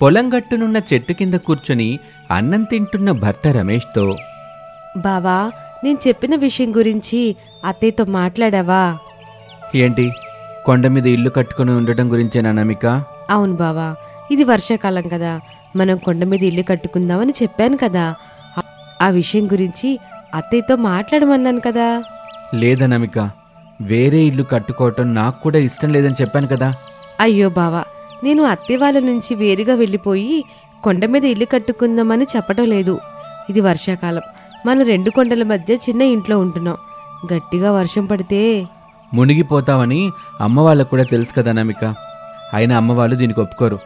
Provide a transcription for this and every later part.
పొలం గట్టునున్న చెట్టు కింద కూర్చుని అన్నం తింటున్న భర్త రమేష్తో, బావా, నేను చెప్పిన విషయం గురించి అత్తయ్యతో మాట్లాడావా? ఏంటి, కొండ మీద ఇల్లు కట్టుకుని ఉండటం గురించేనా అనామిక? అవును బావా, ఇది వర్షాకాలం కదా, మనం కొండ మీద ఇల్లు కట్టుకుందామని చెప్పాను కదా. ఆ విషయం గురించి అత్తయ్యతో మాట్లాడమన్నాను కదా. లేదనామిక, వేరే ఇల్లు కట్టుకోవటం నాకు కూడా ఇష్టం లేదని చెప్పాను కదా. అయ్యో బావా, నేను అత్తయ్య వాళ్ళ నుంచి వేరుగా వెళ్ళిపోయి కొండ మీద ఇల్లు కట్టుకుందామని చెప్పడం లేదు. ఇది వర్షాకాలం, మనం 2 కొండల మధ్య చిన్న ఇంట్లో ఉంటున్నాం. గట్టిగా వర్షం పడితే మునిగిపోతామని అమ్మ వాళ్ళకు కూడా తెలుసు కదా అనామిక. అయినా అమ్మ వాళ్ళు దీనికి ఒప్పుకోరు.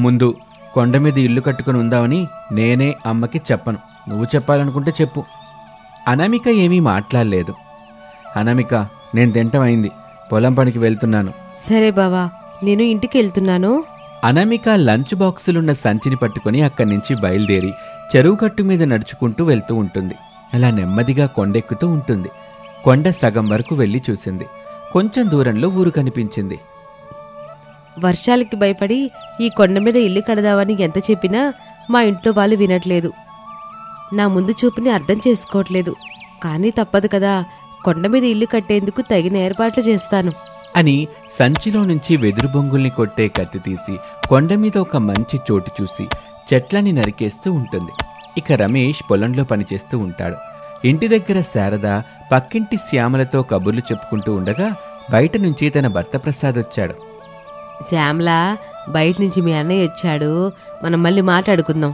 ముందు కొండ మీద ఇల్లు కట్టుకుని ఉందామని నేనే అమ్మకి చెప్పను. నువ్వు చెప్పాలనుకుంటే చెప్పు. అనామిక ఏమీ మాట్లాడలేదు. అనామిక, నేను తింటమైంది, పొలం పనికి వెళ్తున్నాను. సరే బావా, నేను ఇంటికి వెళ్తున్నాను. అనామిక లంచ్ బాక్సులున్న సంచిని పట్టుకుని అక్కడి నుంచి బయలుదేరి చెరువు కట్టు మీద నడుచుకుంటూ వెళ్తూ ఉంటుంది. అలా నెమ్మదిగా కొండెక్కుతూ ఉంటుంది. కొండ సగం వరకు వెళ్లి చూసింది. కొంచెం దూరంలో ఊరు కనిపించింది. వర్షాలకి భయపడి ఈ కొండ మీద ఇల్లు కడదామని ఎంత చెప్పినా మా ఇంట్లో వాళ్ళు వినట్లేదు. నా ముందు చూపుని అర్థం చేసుకోవట్లేదు. కానీ తప్పదు కదా, కొండ మీద ఇల్లు కట్టేందుకు తగిన ఏర్పాట్లు చేస్తాను అని సంచిలో నుంచి వెదురు బొంగుల్ని కొట్టే కత్తి తీసి కొండ మీద ఒక మంచి చోటు చూసి చెట్లని నరికేస్తూ ఉంటుంది. ఇక రమేష్ పొలంలో పనిచేస్తూ ఉంటాడు. ఇంటి దగ్గర శారద పక్కింటి శ్యామలతో కబుర్లు చెప్పుకుంటూ ఉండగా బయట నుంచి తన భర్త ప్రసాద్ వచ్చాడు. శ్యామలా, బయట నుంచి మీ అన్నయ్య వచ్చాడు, మనం మళ్ళీ మాట్లాడుకుందాం.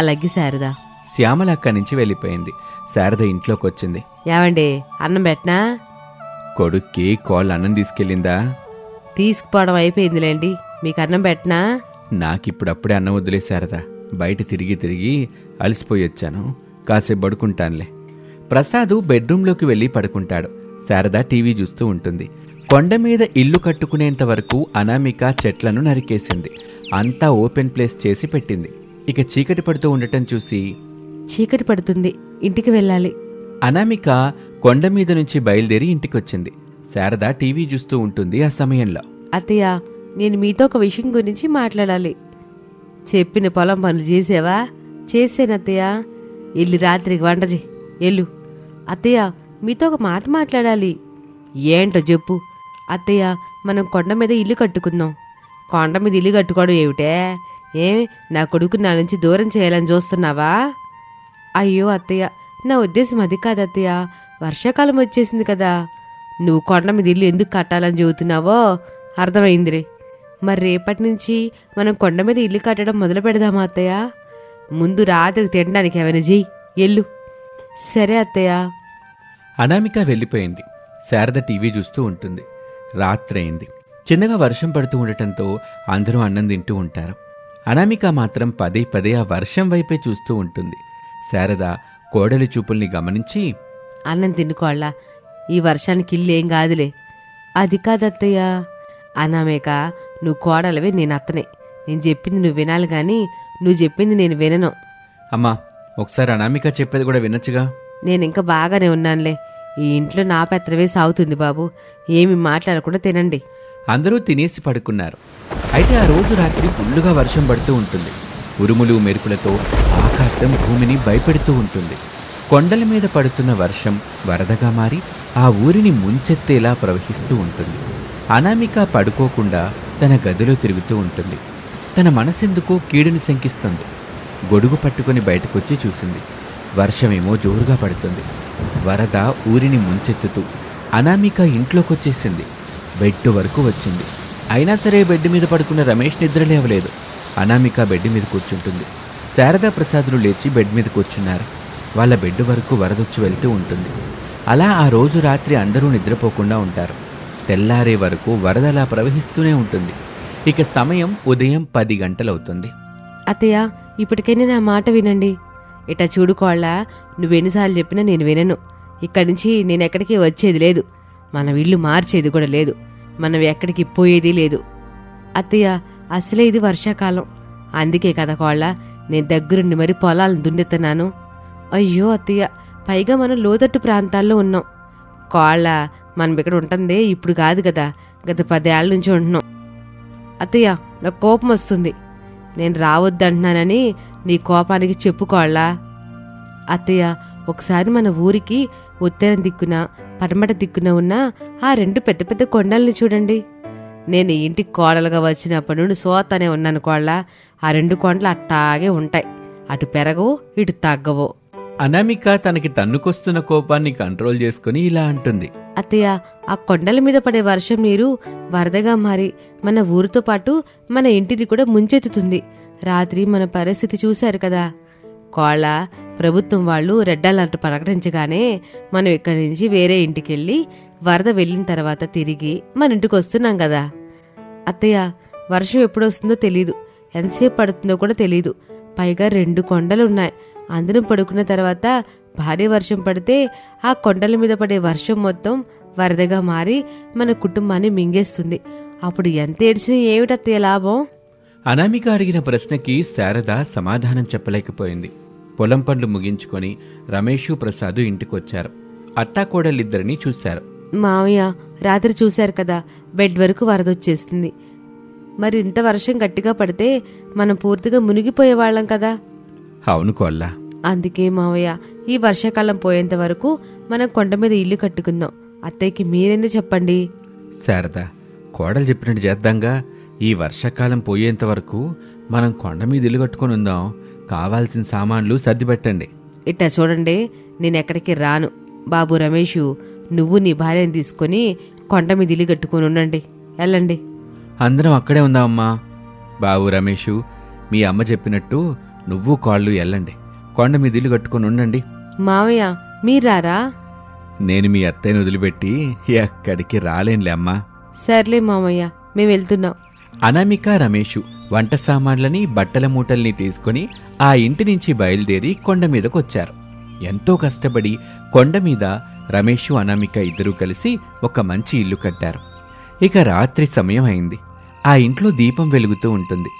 అలాగే శారద. శ్యామల అక్కడి నుంచి వెళ్ళిపోయింది. శారద ఇంట్లోకి వచ్చింది. ఏవండి, అన్నం పెట్టనా? కొడుక్కి కోళ్ళ అన్నం తీసుకెళ్ళిందా? తీసుకుపోవడం అయిపోయిందిలేండి, మీకు అన్నం పెట్టనా? నాకిప్పుడప్పుడే అన్నం వదిలే శారద, బయట తిరిగి తిరిగి అలసిపోయి వచ్చాను, కాసేపు పడుకుంటానులే. ప్రసాదు బెడ్రూంలోకి వెళ్ళి పడుకుంటాడు. శారద టీవీ చూస్తూ ఉంటుంది. కొండ మీద ఇల్లు కట్టుకునేంత వరకు అనామిక చెట్లను నరికేసింది. అంతా ఓపెన్ ప్లేస్ చేసి పెట్టింది. ఇక చీకటి పడుతూ ఉండటం చూసి, చీకటి పడుతుంది, ఇంటికి వెళ్ళాలి. అనామిక కొండ మీద నుంచి బయలుదేరి ఇంటికొచ్చింది. శారద టీవీ చూస్తూ ఉంటుంది. ఆ సమయంలో, అత్తయ్య, నేను మీతో ఒక విషయం గురించి మాట్లాడాలి. చెప్పిన పొలం పనులు చేసావా? చేసానత్తయ్య. ఇల్లు రాత్రికి వంట చే ఎల్లు. అత్తయ్య, మీతో ఒక మాట మాట్లాడాలి. ఏంటో చెప్పు. అత్తయ్య, మనం కొండ మీద ఇల్లు కట్టుకుందాం. కొండ మీద ఇల్లు కట్టుకోవడం ఏమిటే? నా కొడుకు నా నుంచి దూరం చేయాలని చూస్తున్నావా? అయ్యో అత్తయ్య, నా ఉద్దేశం అది కాదు అత్తయ్య. వర్షాకాలం వచ్చేసింది కదా, నువ్వు కొండ మీద ఇల్లు ఎందుకు కట్టాలని చెబుతున్నావో అర్థమైందిరే. మరి రేపటి నుంచి మనం కొండ మీద ఇల్లు కట్టడం మొదలు పెడదామా అత్తయ్య? ముందు రాత్రికి తినడానికి ఏమైనా చెయ్యి, ఎల్లు. సరే అత్తయ్య. అనామిక వెళ్ళిపోయింది. శారద టీవీ చూస్తూ ఉంటుంది. రాత్రయింది. చిన్నగా వర్షం పడుతూ ఉండటంతో అందరూ అన్నం తింటూ ఉంటారు. అనామిక మాత్రం పదే పదే ఆ వర్షం వైపే చూస్తూ ఉంటుంది. శారద కోడలి చూపుల్ని గమనించి, అన్నం తినుకోళ్ళ, ఈ వర్షానికి ఇల్లు ఏం కాదులే. అది కాదత్తయ్య. అనామేక, నువ్వు కోడలవే, నేను అత్తనే. నేను చెప్పింది నువ్వు వినాలి గాని నువ్వు చెప్పింది నేను వినను. అమ్మా, ఒకసారి అనామిక చెప్పేది కూడా వినొచ్చుగా. నేనింకా బాగానే ఉన్నానులే. ఈ ఇంట్లో నా పెత్తనవే సాగుతుంది బాబు. ఏమి మాట్లాడకుండా తినండి. అందరూ తినేసి పడుకున్నారు. అయితే ఆ రోజు రాత్రి ఫుల్లుగా వర్షం పడుతూ ఉంటుంది. ఉరుములు మెరుపులతో ఆకాశం భూమిని భయపెడుతూ ఉంటుంది. కొండల మీద పడుతున్న వర్షం వరదగా మారి ఆ ఊరిని ముంచెత్తేలా ప్రవహిస్తూ ఉంటుంది. అనామిక పడుకోకుండా తన గదిలో తిరుగుతూ ఉంటుంది. తన మనసెందుకో కీడుని శంకిస్తుంది. గొడుగు పట్టుకుని బయటకొచ్చి చూసింది. వర్షమేమో జోరుగా పడుతుంది. వరద ఊరిని ముంచెత్తుతూ అనామిక ఇంట్లోకొచ్చేసింది. బెడ్ వరకు వచ్చింది. అయినా సరే బెడ్ మీద పడుకున్న రమేష్ నిద్ర లేవలేదు. అనామిక బెడ్ మీద కూర్చుంటుంది. శారదా ప్రసాదులు లేచి బెడ్ మీద కూర్చున్నారు. వాళ్ళ బెడ్ వరకు వరదొచ్చి వెళ్తూ ఉంటుంది. అలా ఆ రోజు రాత్రి అందరూ నిద్రపోకుండా ఉంటారు. తెల్లారే వరకు వరదలా ప్రవహిస్తూనే ఉంటుంది. ఇక సమయం ఉదయం 10 గంటలవుతుంది. అత్తయ్య, ఇప్పటికైనా నా మాట వినండి. ఇట చూడుకోళ్ళ, నువ్వెన్నిసార్లు చెప్పినా నేను వినను. ఇక్కడి నుంచి నేనెక్కడికి వచ్చేది లేదు. మనం ఇల్లు మార్చేది కూడా లేదు. మనం ఎక్కడికి పోయేది లేదు. అత్తయ్య, అసలే ఇది వర్షాకాలం. అందుకే కదా కోళ్ళ, నేను దగ్గరుండి మరి పొలాలను దున్నెత్తన్నాను. అయ్యో అత్తయ్య, పైగా మనం లోతట్టు ప్రాంతాల్లో ఉన్నాం. కోళ్ళ, మనం ఇక్కడ ఉంటుందే ఇప్పుడు కాదు కదా, గత 10 ఏళ్ల నుంచి ఉంటున్నాం. అత్తయ్య, నాకు కోపం వస్తుంది. నేను రావద్దంటున్నానని నీ కోపానికి చెప్పుకోవాలా? అత్తయ్య, ఒకసారి మన ఊరికి ఉత్తరం దిక్కున పడమట దిక్కున ఉన్న ఆ 2 పెద్ద పెద్ద కొండల్ని చూడండి. నేను ఈ ఇంటికి కోడలుగా వచ్చినప్పటి నుండి సోతానే ఉన్నాను కోళ్ళ. ఆ 2 కొండలు అట్టాగే ఉంటాయి, అటు పెరగవు ఇటు తగ్గవు. అనామిక తనకి తన్నుకొస్తున్న కోపాన్ని కంట్రోల్ చేసుకుని ఇలా అంటుంది. అత్తయ్య, ఆ కొండల మీద పడే వర్షం నీరు వరదగా మారి మన ఊరితో పాటు మన ఇంటిని కూడా ముంచెత్తుతుంది. రాత్రి మన పరిస్థితి చూశారు కదా కోళ్ళ. ప్రభుత్వం వాళ్ళు రెడ్ అలర్ట్ ప్రకటించగానే మనం ఇక్కడి నుంచి వేరే ఇంటికెళ్ళి వరద వెళ్ళిన తర్వాత తిరిగి మన ఇంటికి వస్తున్నాం కదా. అత్తయ్య, వర్షం ఎప్పుడొస్తుందో తెలీదు, ఎంతసేపు పడుతుందో కూడా తెలీదు. పైగా 2 కొండలున్నాయి. అందరం పడుకున్న తర్వాత భారీ వర్షం పడితే ఆ కొండల మీద పడే వర్షం మొత్తం వరదగా మారి మన కుటుంబాన్ని మింగేస్తుంది. అప్పుడు ఎంత ఏడ్చినా ఏమిటత్తయ్య లాభం? అనామిక అడిగిన ప్రశ్నకి శారద సమాధానం చెప్పలేకపోయింది. పొలం పనులు ముగించుకొని రమేషు ప్రసాదు ఇంటికొచ్చారు. అత్తాకోడలిద్దరినీ చూశారు. మావయ్య, రాత్రి చూశారు కదా, బెడ్ వరకు వరదొచ్చేస్తుంది. మరి ఇంత వర్షం గట్టిగా పడితే మనం పూర్తిగా మునిగిపోయేవాళ్లం కదా. అవును కోల్లా. అందుకే మావయ్య, ఈ వర్షాకాలం పోయేంత వరకు మనం కొండ మీద ఇల్లు కట్టుకుందాం. అత్తయ్యకి మీరైనా చెప్పండి. శారద, కోడలు చెప్పినట్టు చేద్దాంగా. ఈ వర్షాకాలం పోయేంత వరకు మనం కొండ మీద ఇల్లు కట్టుకుని ఉందాం. కావాల్సిన సామాన్లు సర్దిపెట్టండి. ఇట్టా చూడండి, నేనెక్కడికి రాను. బాబు రమేషు, నువ్వు నీ భార్యను తీసుకుని కొండ మీద ఇల్లు కట్టుకుని ఉండండి. వెళ్ళండి. అందరం అక్కడే ఉందామమ్మా. బాబు రమేషు, మీ అమ్మ చెప్పినట్టు నువ్వు కాళ్ళు వెళ్ళండి. కొండ మీద ఇల్లు కట్టుకుని ఉండండి. మావయ్య, మీరారా? నేను మీ అత్తయ్యను వదిలిపెట్టి ఎక్కడికి రాలేనులే అమ్మా. సర్లే మామయ్య, మేము వెళ్తున్నాం. అనామిక రమేషు వంట సామాన్లని బట్టల మూటల్ని తీసుకుని ఆ ఇంటి నుంచి బయలుదేరి కొండ మీదకొచ్చారు. ఎంతో కష్టపడి కొండ మీద రమేషు అనామిక ఇద్దరూ కలిసి ఒక మంచి ఇల్లు కట్టారు. ఇక రాత్రి సమయం అయింది. ఆ ఇంట్లో దీపం వెలుగుతూ ఉంటుంది.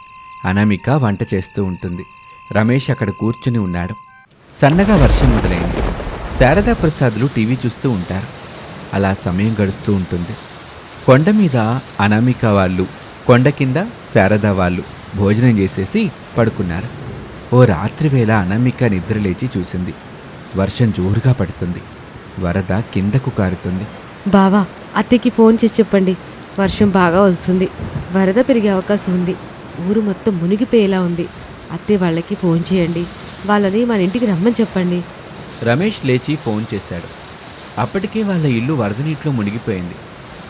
అనామిక వంట చేస్తూ ఉంటుంది. రమేష్ అక్కడ కూర్చుని ఉన్నాడు. సన్నగా వర్షం మొదలైంది. శారదా ప్రసాదులు టీవీ చూస్తూ ఉంటారు. అలా సమయం గడుస్తూ ఉంటుంది. కొండ మీద అనామిక వాళ్ళు, కొండ కింద శారదా వాళ్ళు భోజనం చేసేసి పడుకున్నారు. ఓ రాత్రి వేళ అనామిక నిద్రలేచి చూసింది. వర్షం జోరుగా పడుతుంది. వరద కిందకు కారుతుంది. బావా, అత్తయ్యకి ఫోన్ చేసి చెప్పండి, వర్షం బాగా వస్తుంది, వరద పెరిగే అవకాశం ఉంది, ఊరు మొత్తం మునిగిపోయేలా ఉంది. అత్తయ్య వాళ్ళకి ఫోన్ చేయండి, వాళ్ళని మన ఇంటికి రమ్మని చెప్పండి. రమేష్ లేచి ఫోన్ చేశాడు. అప్పటికే వాళ్ళ ఇల్లు వరద నీటిలో మునిగిపోయింది.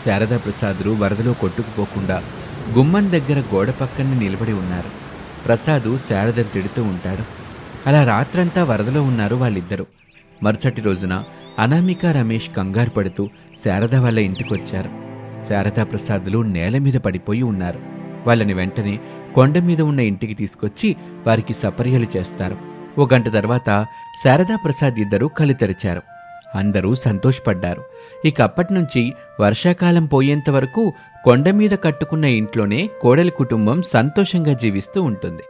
శారదా ప్రసాదులు వరదలో కొట్టుకుపోకుండా గుమ్మం దగ్గర గోడ పక్కనే నిలబడి ఉన్నారు. ప్రసాదు శారదను తిడుతూ ఉంటాడు. అలా రాత్రంతా వరదలో ఉన్నారు వాళ్ళిద్దరూ. మరుసటి రోజున అనామిక రమేష్ కంగారు పడుతూ శారద వాళ్ళ ఇంటికొచ్చారు. శారదా ప్రసాదులు నేల మీద పడిపోయి ఉన్నారు. వాళ్ళని వెంటనే కొండ మీద ఉన్న ఇంటికి తీసుకొచ్చి వారికి సపర్యలు చేస్తారు. ఓ గంట తర్వాత శారదా ప్రసాద్ ఇద్దరూ కళ్ళు తెరిచారు. అందరూ సంతోషపడ్డారు. ఇక అప్పటినుంచి వర్షాకాలం పోయేంత వరకు కొండ మీద కట్టుకున్న ఇంట్లోనే కోడలి కుటుంబం సంతోషంగా జీవిస్తూ ఉంటుంది.